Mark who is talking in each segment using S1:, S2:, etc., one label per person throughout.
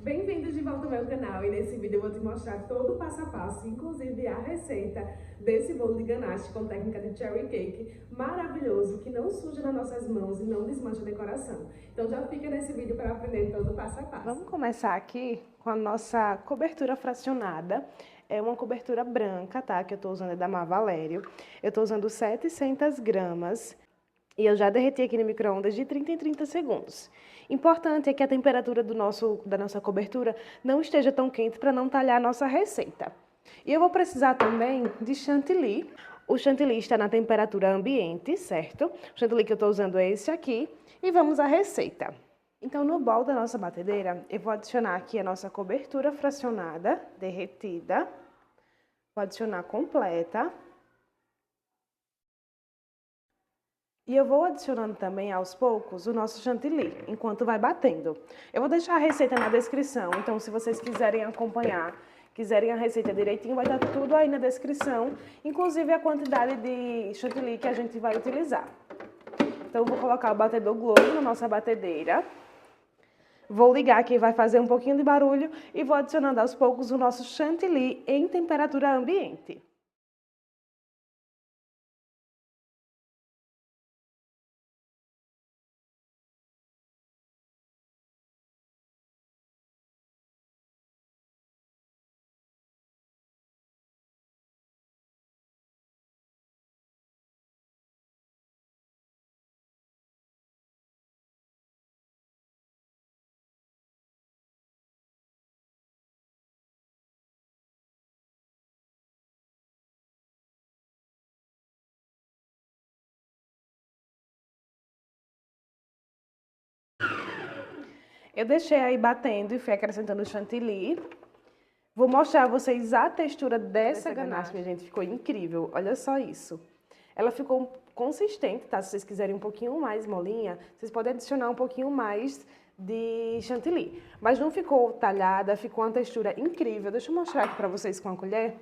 S1: Bem-vindos de volta ao meu canal e nesse vídeo eu vou te mostrar todo o passo a passo, inclusive a receita desse bolo de ganache com técnica de cherry cake maravilhoso, que não suja nas nossas mãos e não desmancha a decoração. Então já fica nesse vídeo para aprender todo o passo a passo.
S2: Vamos começar aqui com a nossa cobertura fracionada. É uma cobertura branca, tá? Que eu tô usando é da Mar Valério. Eu tô usando 700 gramas. E eu já derreti aqui no micro-ondas de 30 em 30 segundos. Importante é que a temperatura da nossa cobertura não esteja tão quente para não talhar a nossa receita. E eu vou precisar também de chantilly. O chantilly está na temperatura ambiente, certo? O chantilly que eu estou usando é esse aqui. E vamos à receita. Então, no bol da nossa batedeira, eu vou adicionar aqui a nossa cobertura fracionada, derretida. Vou adicionar completa. E eu vou adicionando também, aos poucos, o nosso chantilly, enquanto vai batendo. Eu vou deixar a receita na descrição, então se vocês quiserem acompanhar, quiserem a receita direitinho, vai estar tudo aí na descrição, inclusive a quantidade de chantilly que a gente vai utilizar. Então, eu vou colocar o batedor Globo na nossa batedeira. Vou ligar aqui, vai fazer um pouquinho de barulho e vou adicionando aos poucos o nosso chantilly em temperatura ambiente. Eu deixei aí batendo e fui acrescentando o chantilly. Vou mostrar a vocês a textura dessa ganache, minha gente, ficou incrível. Olha só isso. Ela ficou consistente, tá? Se vocês quiserem um pouquinho mais molinha, vocês podem adicionar um pouquinho mais de chantilly. Mas não ficou talhada, ficou uma textura incrível. Deixa eu mostrar aqui pra vocês com a colher.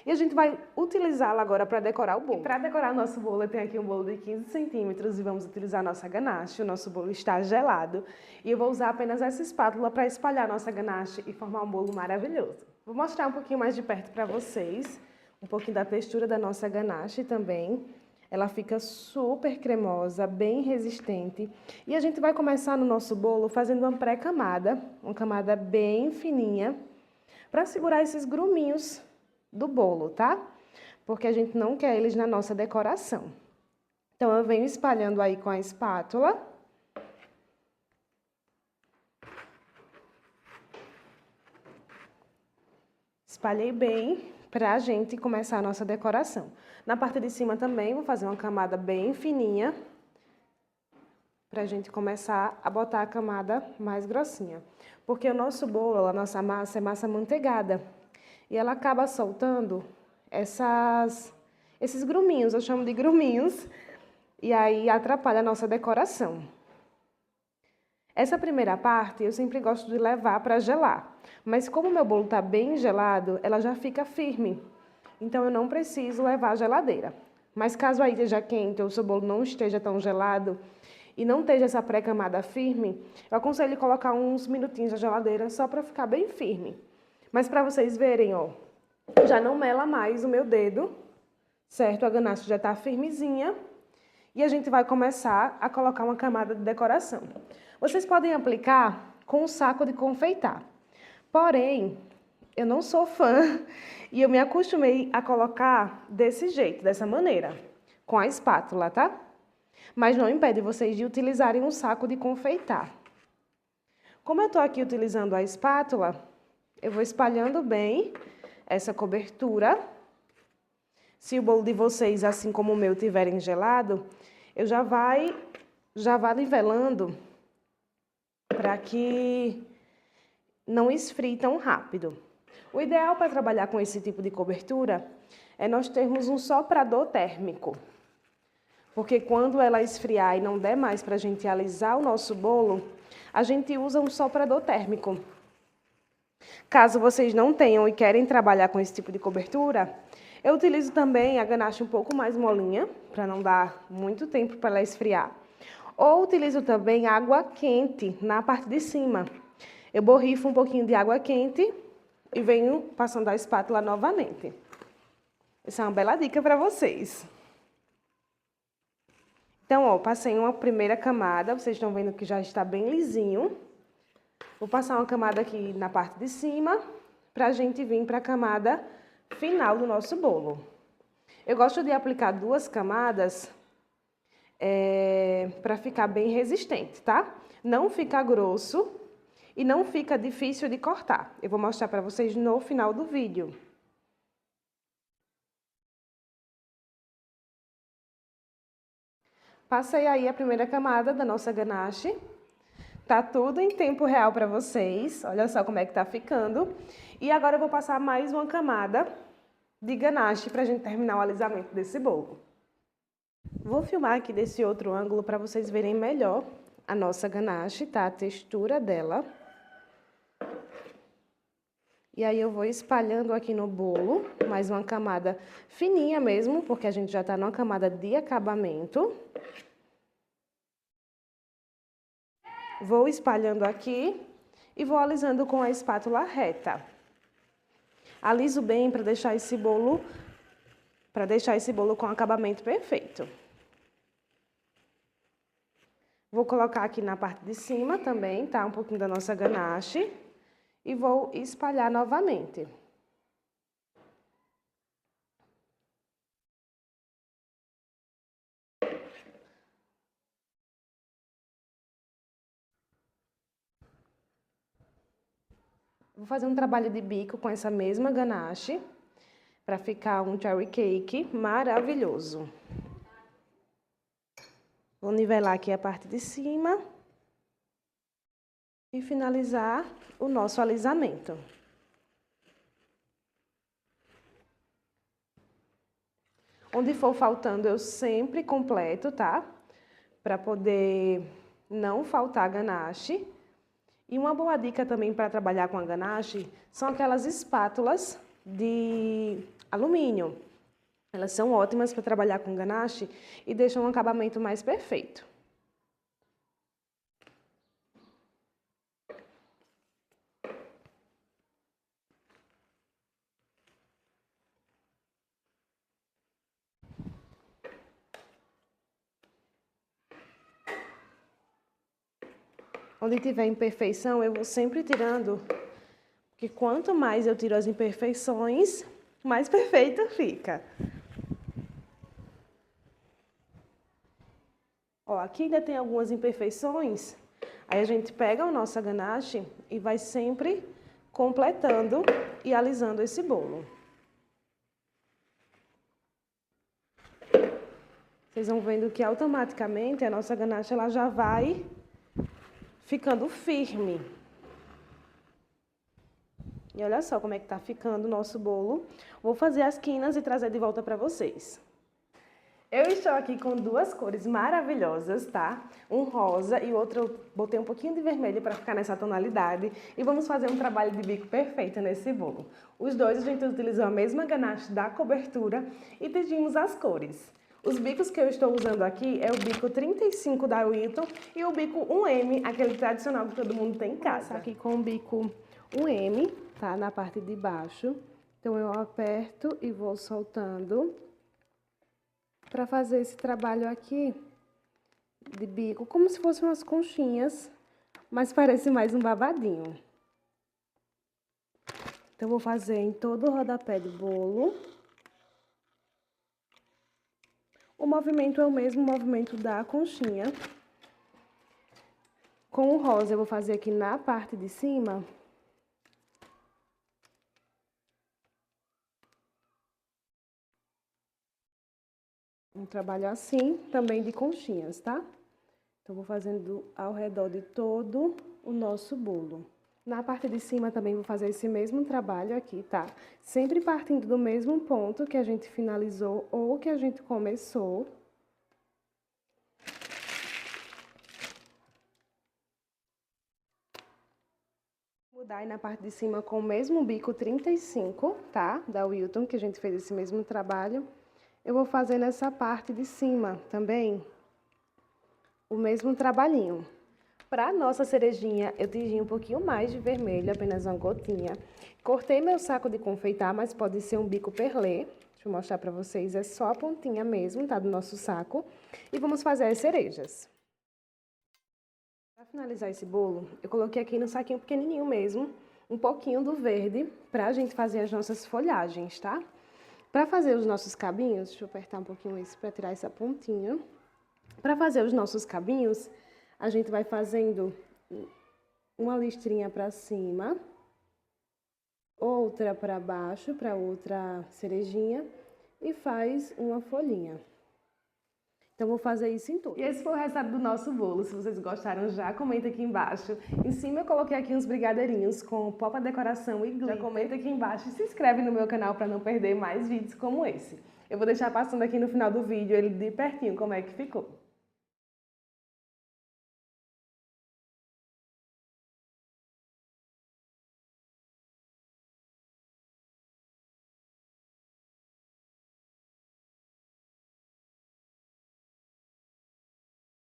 S2: E a gente vai utilizá-la agora para decorar o bolo. Para decorar o nosso bolo, eu tenho aqui um bolo de 15 centímetros e vamos utilizar a nossa ganache. O nosso bolo está gelado e eu vou usar apenas essa espátula para espalhar a nossa ganache e formar um bolo maravilhoso. Vou mostrar um pouquinho mais de perto para vocês, um pouquinho da textura da nossa ganache também. Ela fica super cremosa, bem resistente. E a gente vai começar no nosso bolo fazendo uma pré-camada, uma camada bem fininha, para segurar esses gruminhos do bolo, tá? Porque a gente não quer eles na nossa decoração. Então, eu venho espalhando aí com a espátula. Espalhei bem pra gente começar a nossa decoração. Na parte de cima também, vou fazer uma camada bem fininha, pra gente começar a botar a camada mais grossinha. Porque o nosso bolo, a nossa massa, é massa manteigada. E ela acaba soltando esses gruminhos, eu chamo de gruminhos, e aí atrapalha a nossa decoração. Essa primeira parte eu sempre gosto de levar para gelar, mas como o meu bolo está bem gelado, ela já fica firme, então eu não preciso levar à geladeira. Mas caso aí esteja quente ou o seu bolo não esteja tão gelado e não esteja essa pré-camada firme, eu aconselho colocar uns minutinhos na geladeira só para ficar bem firme. Mas para vocês verem, ó, já não mela mais o meu dedo, certo? A ganache já está firmezinha. E a gente vai começar a colocar uma camada de decoração. Vocês podem aplicar com um saco de confeitar. Porém, eu não sou fã e eu me acostumei a colocar desse jeito, dessa maneira, com a espátula, tá? Mas não impede vocês de utilizarem um saco de confeitar. Como eu tô aqui utilizando a espátula, eu vou espalhando bem essa cobertura. Se o bolo de vocês, assim como o meu, tiverem gelado, eu já vá nivelando para que não esfrie tão rápido. O ideal para trabalhar com esse tipo de cobertura é nós termos um soprador térmico. Porque quando ela esfriar e não der mais para a gente alisar o nosso bolo, a gente usa um soprador térmico. Caso vocês não tenham e querem trabalhar com esse tipo de cobertura, eu utilizo também a ganache um pouco mais molinha, para não dar muito tempo para ela esfriar. Ou utilizo também água quente na parte de cima. Eu borrifo um pouquinho de água quente e venho passando a espátula novamente. Essa é uma bela dica para vocês. Então, ó, passei uma primeira camada, vocês estão vendo que já está bem lisinho. Vou passar uma camada aqui na parte de cima, pra gente vir para a camada final do nosso bolo. Eu gosto de aplicar 2 camadas para ficar bem resistente, tá? Não fica grosso e não fica difícil de cortar. Eu vou mostrar para vocês no final do vídeo. Passei aí a primeira camada da nossa ganache. Tá tudo em tempo real para vocês. Olha só como é que tá ficando. E agora eu vou passar mais uma camada de ganache pra gente terminar o alisamento desse bolo. Vou filmar aqui desse outro ângulo para vocês verem melhor a nossa ganache, tá? A textura dela. E aí eu vou espalhando aqui no bolo, mais uma camada fininha mesmo, porque a gente já tá numa camada de acabamento. Vou espalhando aqui e vou alisando com a espátula reta. Aliso bem para deixar esse bolo com acabamento perfeito. Vou colocar aqui na parte de cima também, tá? Um pouquinho da nossa ganache. E vou espalhar novamente. Vou fazer um trabalho de bico com essa mesma ganache, para ficar um cherry cake maravilhoso. Vou nivelar aqui a parte de cima e finalizar o nosso alisamento. Onde for faltando, eu sempre completo, tá? Para poder não faltar ganache. E uma boa dica também para trabalhar com a ganache são aquelas espátulas de alumínio. Elas são ótimas para trabalhar com ganache e deixam um acabamento mais perfeito. Onde tiver imperfeição, eu vou sempre tirando, porque quanto mais eu tiro as imperfeições, mais perfeita fica. Ó, aqui ainda tem algumas imperfeições, aí a gente pega a nossa ganache e vai sempre completando e alisando esse bolo. Vocês vão vendo que automaticamente a nossa ganache ela já vai ficando firme. E olha só como é que tá ficando o nosso bolo. Vou fazer as quinas e trazer de volta para vocês. Eu estou aqui com 2 cores maravilhosas, tá? Um rosa e o outro eu botei um pouquinho de vermelho para ficar nessa tonalidade. E vamos fazer um trabalho de bico perfeito nesse bolo. Os dois a gente utilizou a mesma ganache da cobertura e pedimos as cores. Os bicos que eu estou usando aqui é o bico 35 da Wilton e o bico 1M, aquele tradicional que todo mundo tem em casa. Aqui com o bico 1M, tá? Na parte de baixo. Então, eu aperto e vou soltando para fazer esse trabalho aqui de bico, como se fossem umas conchinhas, mas parece mais um babadinho. Então, vou fazer em todo o rodapé do bolo. O movimento é o mesmo movimento da conchinha. Com o rosa, eu vou fazer aqui na parte de cima. Um trabalho assim, também de conchinhas, tá? Então, vou fazendo ao redor de todo o nosso bolo. Na parte de cima também vou fazer esse mesmo trabalho aqui, tá? Sempre partindo do mesmo ponto que a gente finalizou ou que a gente começou. Mudar aí na parte de cima com o mesmo bico 35, tá? Da Wilton, que a gente fez esse mesmo trabalho. Eu vou fazer nessa parte de cima também o mesmo trabalhinho. Para nossa cerejinha, eu tingi um pouquinho mais de vermelho, apenas uma gotinha. Cortei meu saco de confeitar, mas pode ser um bico perlê. Deixa eu mostrar para vocês, é só a pontinha mesmo, tá, do nosso saco. E vamos fazer as cerejas. Para finalizar esse bolo, eu coloquei aqui no saquinho pequenininho mesmo, um pouquinho do verde, pra gente fazer as nossas folhagens, tá? Para fazer os nossos cabinhos, deixa eu apertar um pouquinho isso para tirar essa pontinha. Para fazer os nossos cabinhos, a gente vai fazendo uma listrinha para cima, outra para baixo, para outra cerejinha, e faz uma folhinha. Então, vou fazer isso em tudo. E esse foi o resultado do nosso bolo. Se vocês gostaram, já comenta aqui embaixo. Em cima eu coloquei aqui uns brigadeirinhos com pó para decoração e glitter. Já comenta aqui embaixo e se inscreve no meu canal para não perder mais vídeos como esse. Eu vou deixar passando aqui no final do vídeo ele de pertinho como é que ficou.